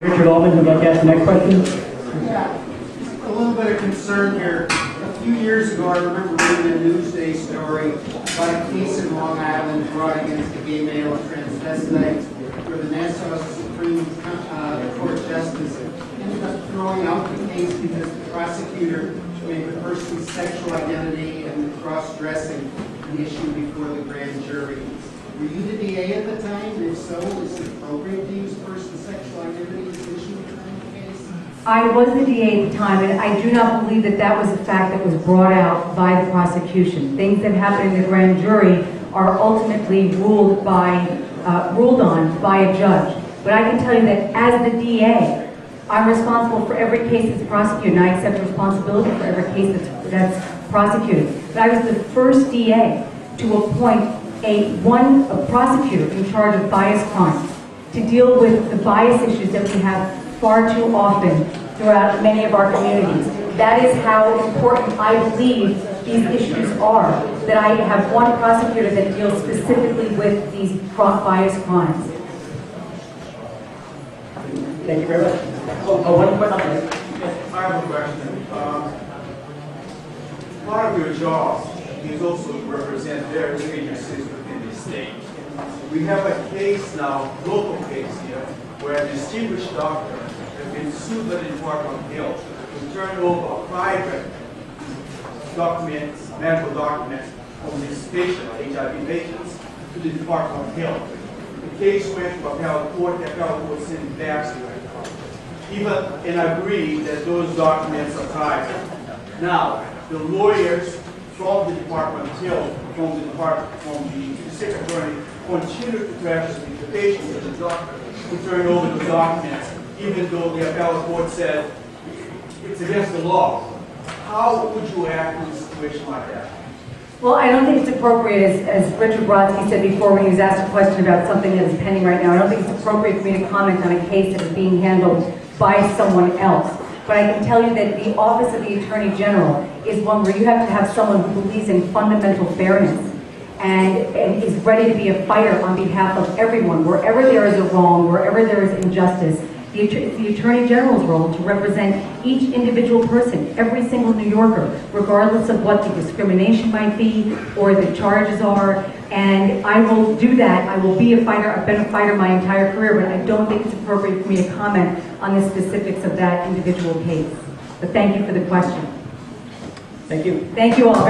Richard Allman, would like to ask the next question? Yeah, just a little bit of concern here. A few years ago, I remember reading a Newsday story about a case in Long Island brought against a gay male transvestite, where the Nasasu Supreme Court Justice ended up throwing out the case because the prosecutor made the person's sexual identity and the cross-dressing an issue before the grand jury. Were you the DA at the time? And if so, is it appropriate to use person's sexual identity as an issue in the case? I was the DA at the time, and I do not believe that that was a fact that was brought out by the prosecution. Things that happen in the grand jury are ultimately ruled on by a judge. But I can tell you that as the DA, I'm responsible for every case that's prosecuted, and I accept responsibility for every case that's prosecuted. But I was the first DA to appoint a prosecutor in charge of bias crimes to deal with the bias issues that we have far too often throughout many of our communities. That is how important I believe these issues are, that I have one prosecutor that deals specifically with these bias crimes. Thank you very much. One question. I have a question. Part of your job is also to represent various agencies within the state. We have a case now, local case here, where a distinguished doctor has been sued by the Department of Health to turn over private documents, medical documents from his patient, HIV patients, to the Department of Health. The case went to appellate court, the appellate court sent it back. And agreed that those documents are private. Now, the lawyers from the Department of Health, from the district attorney, continue to pressure the patient and the doctor to turn over the documents, even though the appellate court said it's against the law. How would you act in a situation like that? Well, I don't think it's appropriate, as Richard Brodsky said before when he was asked a question about something that is pending right now, I don't think it's appropriate for me to comment on a case that is being handled by someone else. But I can tell you that the Office of the Attorney General is one where you have to have someone who believes in fundamental fairness and is ready to be a fighter on behalf of everyone. Wherever there is a wrong, wherever there is injustice, it's the Attorney General's role to represent each individual person, every single New Yorker, regardless of what the discrimination might be or the charges are. And I will do that. I will be a fighter. I've been a fighter my entire career, but I don't think it's appropriate for me to comment on the specifics of that individual case. But thank you for the question. Thank you. Thank you all very much.